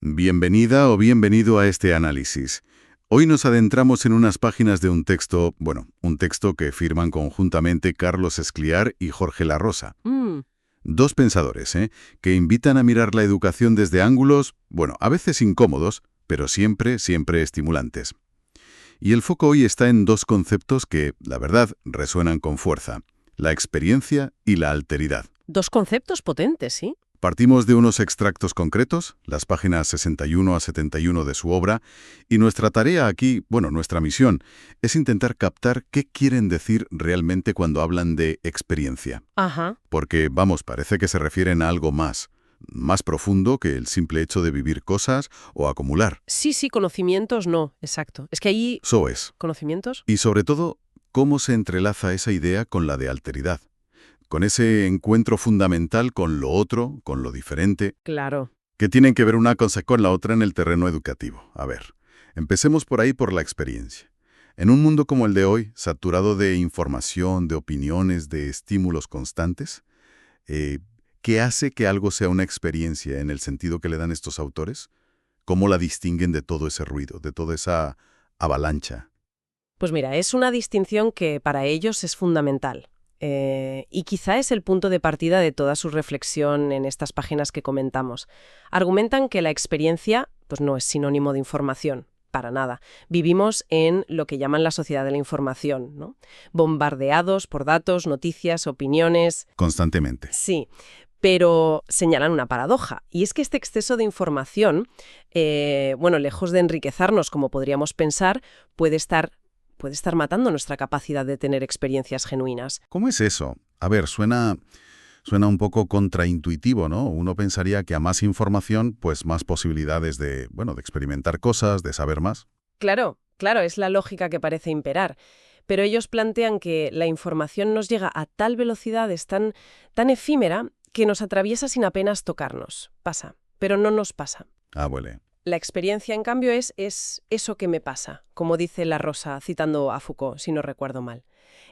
Bienvenida o bienvenido a este análisis. Hoy nos adentramos en unas páginas de un texto, un texto que firman conjuntamente Carlos Escliar y Jorge La Rosa. Dos pensadores, que invitan a mirar la educación desde ángulos, a veces incómodos, pero siempre estimulantes. Y el foco hoy está en dos conceptos que, la verdad, resuenan con fuerza: la experiencia y la alteridad. Dos conceptos potentes, ¿sí? Partimos de unos extractos concretos, las páginas 61 a 71 de su obra, y nuestra tarea aquí, nuestra misión, es intentar captar qué quieren decir realmente cuando hablan de experiencia. Ajá. Porque, parece que se refieren a algo más profundo que el simple hecho de vivir cosas o acumular. Sí, conocimientos no, exacto. Es que ahí... Eso es. ¿Conocimientos? Y sobre todo, cómo se entrelaza esa idea con la de alteridad. Con ese encuentro fundamental con lo otro, con lo diferente, Claro. que tienen que ver una cosa con la otra en el terreno educativo. A ver, empecemos por ahí, por la experiencia. En un mundo como el de hoy, saturado de información, de opiniones, de estímulos constantes, ¿qué hace que algo sea una experiencia en el sentido que le dan estos autores? ¿Cómo la distinguen de todo ese ruido, de toda esa avalancha? Pues mira, es una distinción que para ellos es fundamental. Y quizá es el punto de partida de toda su reflexión en estas páginas que comentamos. Argumentan que la experiencia no es sinónimo de información, para nada. Vivimos en lo que llaman la sociedad de la información, ¿no? Bombardeados por datos, noticias, opiniones. Constantemente. Sí, pero señalan una paradoja, y es que este exceso de información, lejos de enriquecernos como podríamos pensar, puede estar matando nuestra capacidad de tener experiencias genuinas. ¿Cómo es eso? A ver, suena un poco contraintuitivo, ¿no? Uno pensaría que a más información, pues más posibilidades de experimentar cosas, de saber más. Claro, es la lógica que parece imperar. Pero ellos plantean que la información nos llega a tal velocidad, es tan efímera, que nos atraviesa sin apenas tocarnos. Pasa, pero no nos pasa. Ah, huele. La experiencia, en cambio, es eso que me pasa, como dice La Rosa, citando a Foucault, si no recuerdo mal.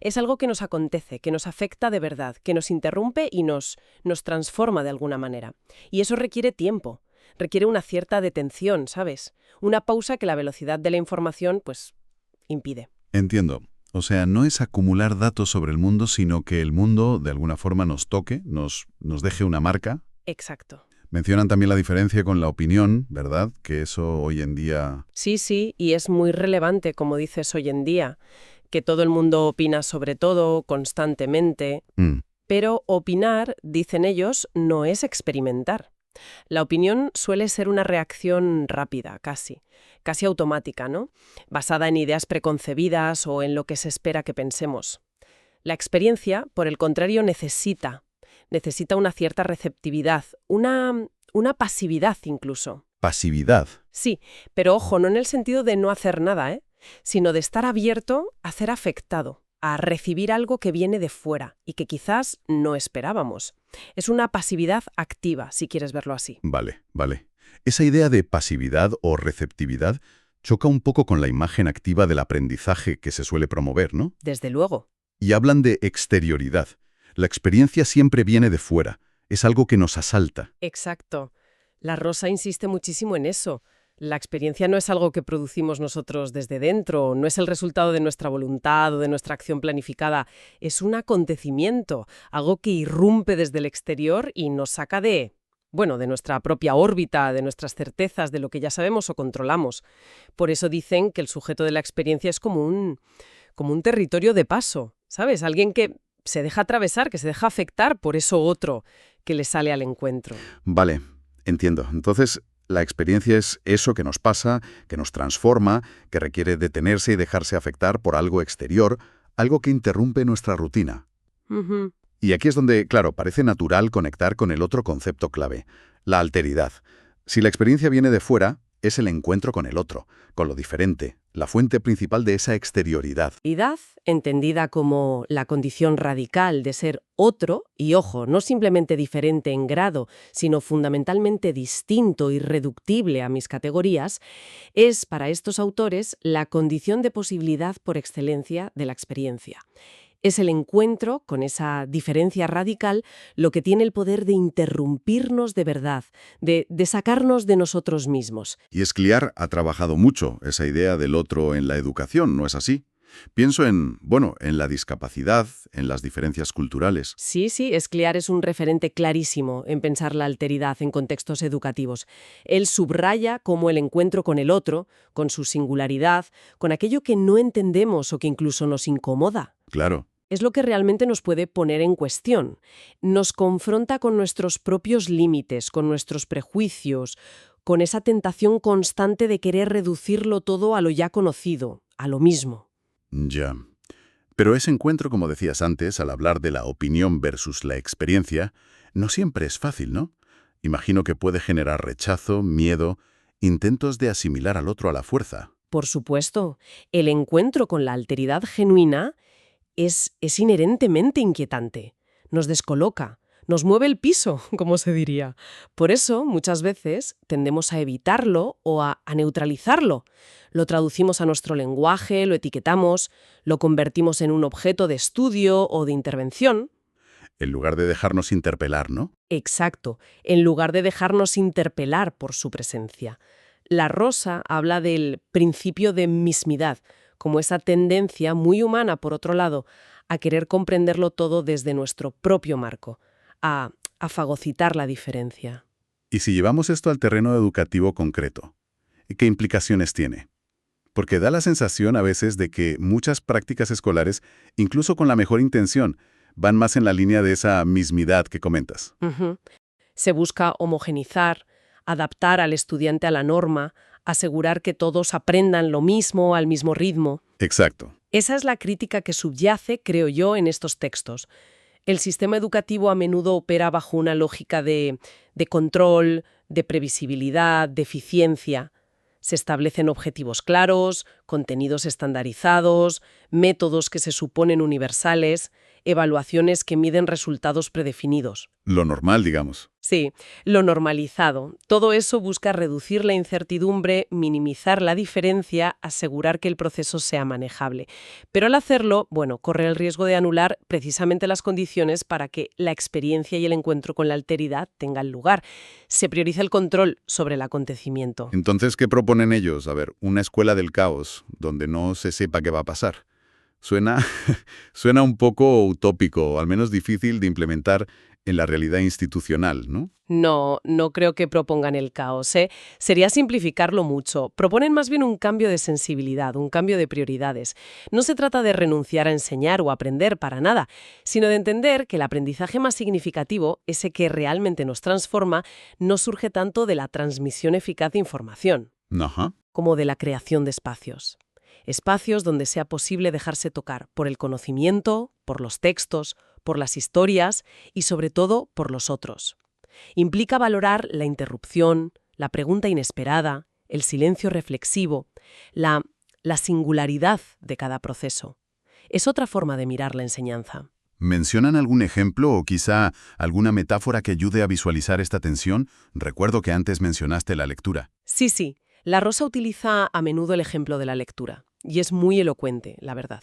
Es algo que nos acontece, que nos afecta de verdad, que nos interrumpe y nos transforma de alguna manera. Y eso requiere tiempo, requiere una cierta detención, ¿sabes? Una pausa que la velocidad de la información, impide. Entiendo. O sea, no es acumular datos sobre el mundo, sino que el mundo, de alguna forma, nos toque, nos deje una marca. Exacto. Mencionan también la diferencia con la opinión, ¿verdad? Que eso hoy en día... Sí, y es muy relevante, como dices hoy en día, que todo el mundo opina sobre todo, constantemente. Pero opinar, dicen ellos, no es experimentar. La opinión suele ser una reacción rápida, casi automática, ¿no? Basada en ideas preconcebidas o en lo que se espera que pensemos. La experiencia, por el contrario, necesita una cierta receptividad, una pasividad incluso. Pasividad. Sí, pero ojo, no en el sentido de no hacer nada, sino de estar abierto a ser afectado, a recibir algo que viene de fuera y que quizás no esperábamos. Es una pasividad activa, si quieres verlo así. Vale. Esa idea de pasividad o receptividad choca un poco con la imagen activa del aprendizaje que se suele promover, ¿no? Desde luego. Y hablan de exterioridad. La experiencia siempre viene de fuera. Es algo que nos asalta. Exacto. La Rosa insiste muchísimo en eso. La experiencia no es algo que producimos nosotros desde dentro, no es el resultado de nuestra voluntad o de nuestra acción planificada. Es un acontecimiento, algo que irrumpe desde el exterior y nos saca de nuestra propia órbita, de nuestras certezas, de lo que ya sabemos o controlamos. Por eso dicen que el sujeto de la experiencia es como un territorio de paso, ¿sabes? Alguien que se deja atravesar, que se deja afectar por eso otro que le sale al encuentro. Vale, entiendo. Entonces, la experiencia es eso que nos pasa, que nos transforma, que requiere detenerse y dejarse afectar por algo exterior, algo que interrumpe nuestra rutina. Ujú. Y aquí es donde, claro, parece natural conectar con el otro concepto clave, la alteridad. Si la experiencia viene de fuera, es el encuentro con el otro, con lo diferente, la fuente principal de esa exterioridad. Identidad, entendida como la condición radical de ser otro, y ojo, no simplemente diferente en grado, sino fundamentalmente distinto, irreductible a mis categorías, es para estos autores la condición de posibilidad por excelencia de la experiencia. Es el encuentro con esa diferencia radical lo que tiene el poder de interrumpirnos de verdad, de sacarnos de nosotros mismos. Y Scliar ha trabajado mucho esa idea del otro en la educación, ¿no es así? Pienso en la discapacidad, en las diferencias culturales. Sí, Scliar es un referente clarísimo en pensar la alteridad en contextos educativos. Él subraya cómo el encuentro con el otro, con su singularidad, con aquello que no entendemos o que incluso nos incomoda, Claro. es lo que realmente nos puede poner en cuestión. Nos confronta con nuestros propios límites, con nuestros prejuicios, con esa tentación constante de querer reducirlo todo a lo ya conocido, a lo mismo. Ya. Pero ese encuentro, como decías antes, al hablar de la opinión versus la experiencia, no siempre es fácil, ¿no? Imagino que puede generar rechazo, miedo, intentos de asimilar al otro a la fuerza. Por supuesto, el encuentro con la alteridad genuina es inherentemente inquietante. Nos descoloca, nos mueve el piso, como se diría. Por eso, muchas veces, tendemos a evitarlo o a neutralizarlo. Lo traducimos a nuestro lenguaje, lo etiquetamos, lo convertimos en un objeto de estudio o de intervención. En lugar de dejarnos interpelar, ¿no? Exacto, en lugar de dejarnos interpelar por su presencia. La Rosa habla del principio de mismidad, como esa tendencia muy humana, por otro lado, a querer comprenderlo todo desde nuestro propio marco, a fagocitar la diferencia. Y si llevamos esto al terreno educativo concreto, ¿qué implicaciones tiene? Porque da la sensación a veces de que muchas prácticas escolares, incluso con la mejor intención, van más en la línea de esa mismidad que comentas. Ujú. Se busca homogenizar, adaptar al estudiante a la norma, asegurar que todos aprendan lo mismo al mismo ritmo. Exacto. Esa es la crítica que subyace, creo yo, en estos textos. El sistema educativo a menudo opera bajo una lógica de control, de previsibilidad, de eficiencia. Se establecen objetivos claros, contenidos estandarizados, métodos que se suponen universales, evaluaciones que miden resultados predefinidos. Lo normal, digamos. Sí, lo normalizado. Todo eso busca reducir la incertidumbre, minimizar la diferencia, asegurar que el proceso sea manejable. Pero al hacerlo, corre el riesgo de anular precisamente las condiciones para que la experiencia y el encuentro con la alteridad tengan lugar. Se prioriza el control sobre el acontecimiento. Entonces, ¿qué proponen ellos? A ver, una escuela del caos, donde no se sepa qué va a pasar. Suena un poco utópico, o al menos difícil de implementar en la realidad institucional, ¿no? No creo que propongan el caos, ¿eh? Sería simplificarlo mucho. Proponen más bien un cambio de sensibilidad, un cambio de prioridades. No se trata de renunciar a enseñar o aprender para nada, sino de entender que el aprendizaje más significativo, ese que realmente nos transforma, no surge tanto de la transmisión eficaz de información, Ajá. como de la creación de espacios. Espacios donde sea posible dejarse tocar por el conocimiento, por los textos, por las historias y sobre todo por los otros. Implica valorar la interrupción, la pregunta inesperada, el silencio reflexivo, la singularidad de cada proceso. Es otra forma de mirar la enseñanza. ¿Mencionan algún ejemplo o quizá alguna metáfora que ayude a visualizar esta tensión? Recuerdo que antes mencionaste la lectura. Sí. La Rosa utiliza a menudo el ejemplo de la lectura. Y es muy elocuente, la verdad.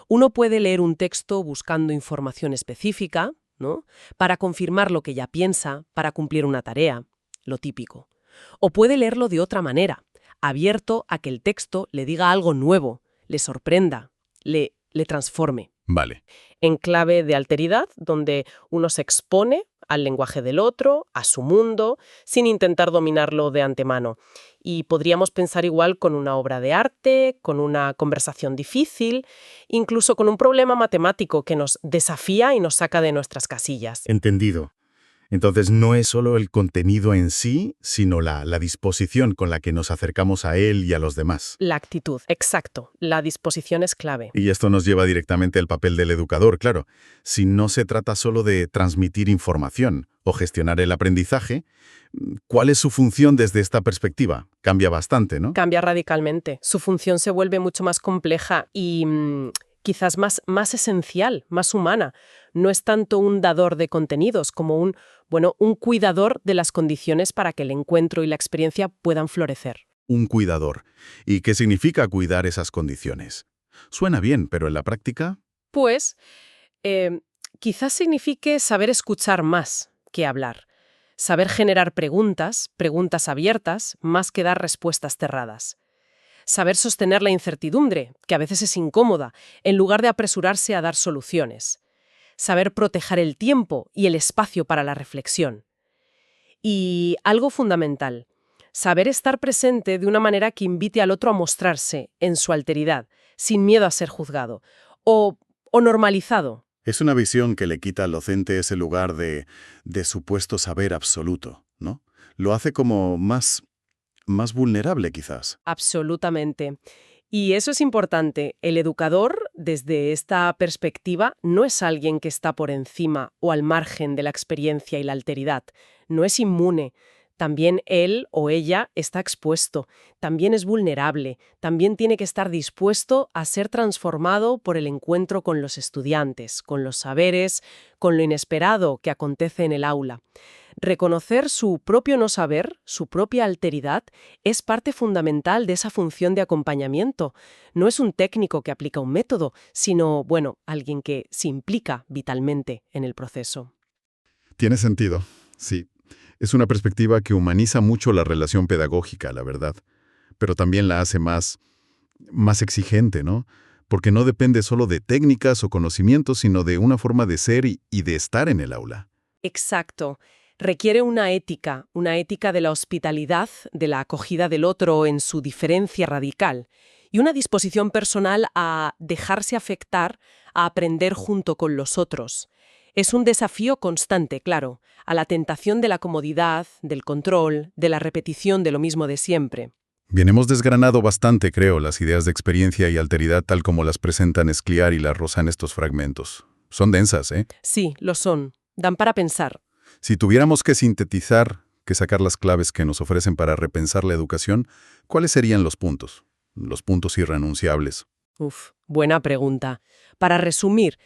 Uno puede leer un texto buscando información específica, ¿no?, para confirmar lo que ya piensa, para cumplir una tarea, lo típico. O puede leerlo de otra manera, abierto a que el texto le diga algo nuevo, le sorprenda, le transforme. Vale. En clave de alteridad, donde uno se expone al lenguaje del otro, a su mundo, sin intentar dominarlo de antemano. Y podríamos pensar igual con una obra de arte, con una conversación difícil, incluso con un problema matemático que nos desafía y nos saca de nuestras casillas. Entendido. Entonces no es solo el contenido en sí, sino la disposición con la que nos acercamos a él y a los demás. La actitud, exacto. La disposición es clave. Y esto nos lleva directamente al papel del educador, claro. Si no se trata solo de transmitir información o gestionar el aprendizaje, ¿cuál es su función desde esta perspectiva? Cambia bastante, ¿no? Cambia radicalmente. Su función se vuelve mucho más compleja y quizás más esencial, más humana. No es tanto un dador de contenidos como un cuidador de las condiciones para que el encuentro y la experiencia puedan florecer. Un cuidador. ¿Y qué significa cuidar esas condiciones? Suena bien, pero en la práctica, Pues quizás signifique saber escuchar más que hablar, saber generar preguntas, preguntas abiertas, más que dar respuestas cerradas. Saber sostener la incertidumbre, que a veces es incómoda, en lugar de apresurarse a dar soluciones. Saber proteger el tiempo y el espacio para la reflexión. Y algo fundamental, saber estar presente de una manera que invite al otro a mostrarse en su alteridad, sin miedo a ser juzgado o normalizado. Es una visión que le quita al docente ese lugar de supuesto saber absoluto, ¿no? Lo hace como más vulnerable, quizás. Absolutamente. Y eso es importante. El educador, desde esta perspectiva, no es alguien que está por encima o al margen de la experiencia y la alteridad. No es inmune. También él o ella está expuesto. También es vulnerable. También tiene que estar dispuesto a ser transformado por el encuentro con los estudiantes, con los saberes, con lo inesperado que acontece en el aula. Reconocer su propio no saber, su propia alteridad, es parte fundamental de esa función de acompañamiento. No es un técnico que aplica un método, sino, alguien que se implica vitalmente en el proceso. Tiene sentido, sí. Es una perspectiva que humaniza mucho la relación pedagógica, la verdad, pero también la hace más exigente, ¿no? Porque no depende solo de técnicas o conocimientos, sino de una forma de ser y de estar en el aula. Exacto. Requiere una ética de la hospitalidad, de la acogida del otro en su diferencia radical, y una disposición personal a dejarse afectar, a aprender junto con los otros. Es un desafío constante, claro, a la tentación de la comodidad, del control, de la repetición de lo mismo de siempre. Bien, hemos desgranado bastante, creo, las ideas de experiencia y alteridad tal como las presentan Scliar y La Rosa en estos fragmentos. Son densas, ¿eh? Sí, lo son. Dan para pensar. Si tuviéramos que sintetizar, que sacar las claves que nos ofrecen para repensar la educación, ¿cuáles serían los puntos? Los puntos irrenunciables. Buena pregunta. Para resumir,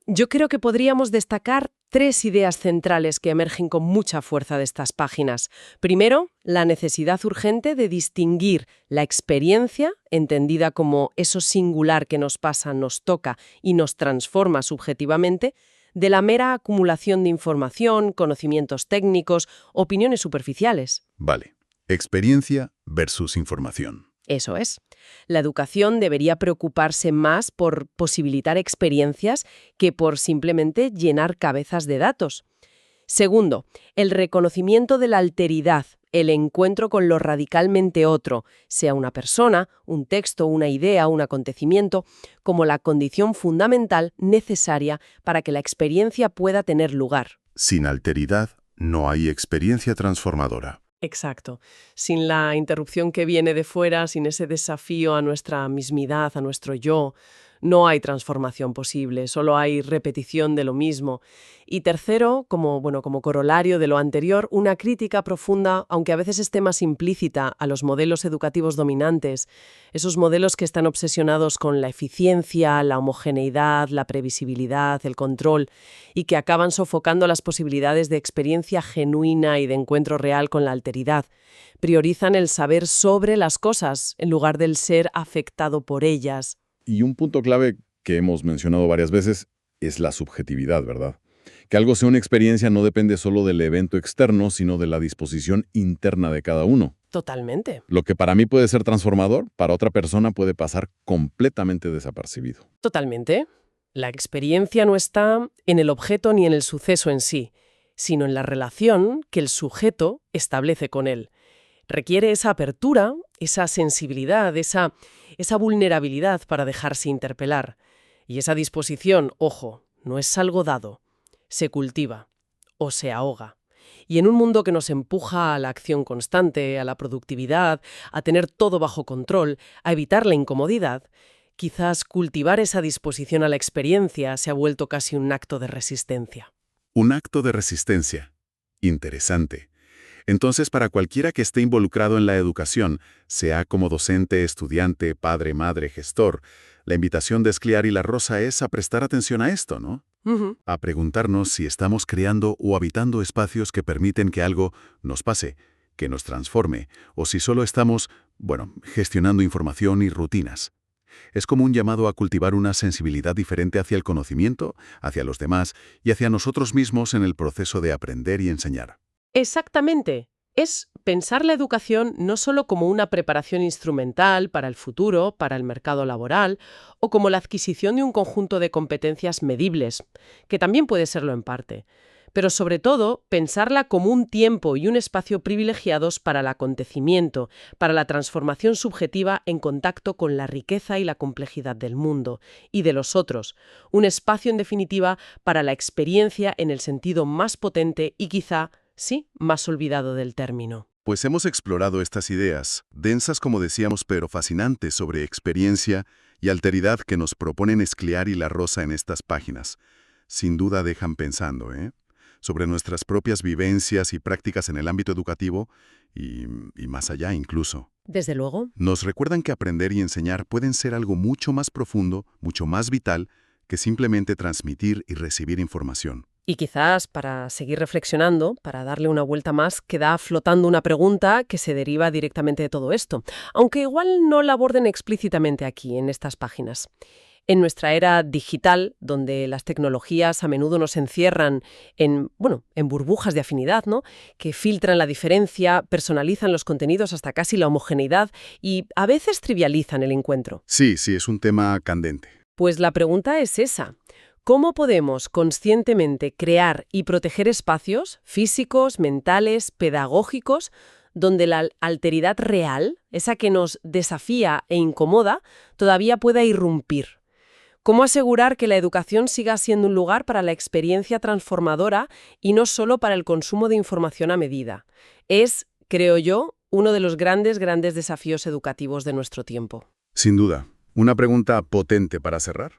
yo creo que podríamos destacar 3 ideas centrales que emergen con mucha fuerza de estas páginas. Primero, la necesidad urgente de distinguir la experiencia, entendida como eso singular que nos pasa, nos toca y nos transforma subjetivamente, de la mera acumulación de información, conocimientos técnicos, opiniones superficiales. Vale. Experiencia versus información. Eso es. La educación debería preocuparse más por posibilitar experiencias que por simplemente llenar cabezas de datos. Segundo, el reconocimiento de la alteridad, el encuentro con lo radicalmente otro, sea una persona, un texto, una idea, un acontecimiento, como la condición fundamental necesaria para que la experiencia pueda tener lugar. Sin alteridad no hay experiencia transformadora. Exacto. Sin la interrupción que viene de fuera, sin ese desafío a nuestra mismidad, a nuestro yo, no hay transformación posible, solo hay repetición de lo mismo. Y tercero, como corolario de lo anterior, una crítica profunda, aunque a veces esté más implícita, a los modelos educativos dominantes, esos modelos que están obsesionados con la eficiencia, la homogeneidad, la previsibilidad, el control, y que acaban sofocando las posibilidades de experiencia genuina y de encuentro real con la alteridad. Priorizan el saber sobre las cosas en lugar del ser afectado por ellas. Y un punto clave que hemos mencionado varias veces es la subjetividad, ¿verdad? Que algo sea una experiencia no depende solo del evento externo, sino de la disposición interna de cada uno. Totalmente. Lo que para mí puede ser transformador, para otra persona puede pasar completamente desapercibido. Totalmente. La experiencia no está en el objeto ni en el suceso en sí, sino en la relación que el sujeto establece con él. Requiere esa apertura, esa sensibilidad, esa vulnerabilidad para dejarse interpelar. Y esa disposición, ojo, no es algo dado, se cultiva o se ahoga. Y en un mundo que nos empuja a la acción constante, a la productividad, a tener todo bajo control, a evitar la incomodidad, quizás cultivar esa disposición a la experiencia se ha vuelto casi un acto de resistencia. Un acto de resistencia. Interesante. Entonces, para cualquiera que esté involucrado en la educación, sea como docente, estudiante, padre, madre, gestor, la invitación de Scliar y La Rosa es a prestar atención a esto, ¿no? A preguntarnos si estamos creando o habitando espacios que permiten que algo nos pase, que nos transforme, o si solo estamos, gestionando información y rutinas. Es como un llamado a cultivar una sensibilidad diferente hacia el conocimiento, hacia los demás y hacia nosotros mismos en el proceso de aprender y enseñar. Exactamente. Es pensar la educación no solo como una preparación instrumental para el futuro, para el mercado laboral, o como la adquisición de un conjunto de competencias medibles, que también puede serlo en parte, pero sobre todo pensarla como un tiempo y un espacio privilegiados para el acontecimiento, para la transformación subjetiva en contacto con la riqueza y la complejidad del mundo y de los otros, un espacio en definitiva para la experiencia en el sentido más potente y quizá, sí, más olvidado del término. Pues hemos explorado estas ideas, densas como decíamos, pero fascinantes sobre experiencia y alteridad que nos proponen Scliar y La Rosa en estas páginas. Sin duda dejan pensando, sobre nuestras propias vivencias y prácticas en el ámbito educativo y más allá incluso. Desde luego. Nos recuerdan que aprender y enseñar pueden ser algo mucho más profundo, mucho más vital, que simplemente transmitir y recibir información. Y quizás, para seguir reflexionando, para darle una vuelta más, queda flotando una pregunta que se deriva directamente de todo esto, aunque igual no la aborden explícitamente aquí, en estas páginas. En nuestra era digital, donde las tecnologías a menudo nos encierran en burbujas de afinidad, ¿no?, que filtran la diferencia, personalizan los contenidos hasta casi la homogeneidad y a veces trivializan el encuentro. Sí, es un tema candente. Pues la pregunta es esa. ¿Cómo podemos conscientemente crear y proteger espacios físicos, mentales, pedagógicos, donde la alteridad real, esa que nos desafía e incomoda, todavía pueda irrumpir? ¿Cómo asegurar que la educación siga siendo un lugar para la experiencia transformadora y no solo para el consumo de información a medida? Es, creo yo, uno de los grandes desafíos educativos de nuestro tiempo. Sin duda. Una pregunta potente para cerrar.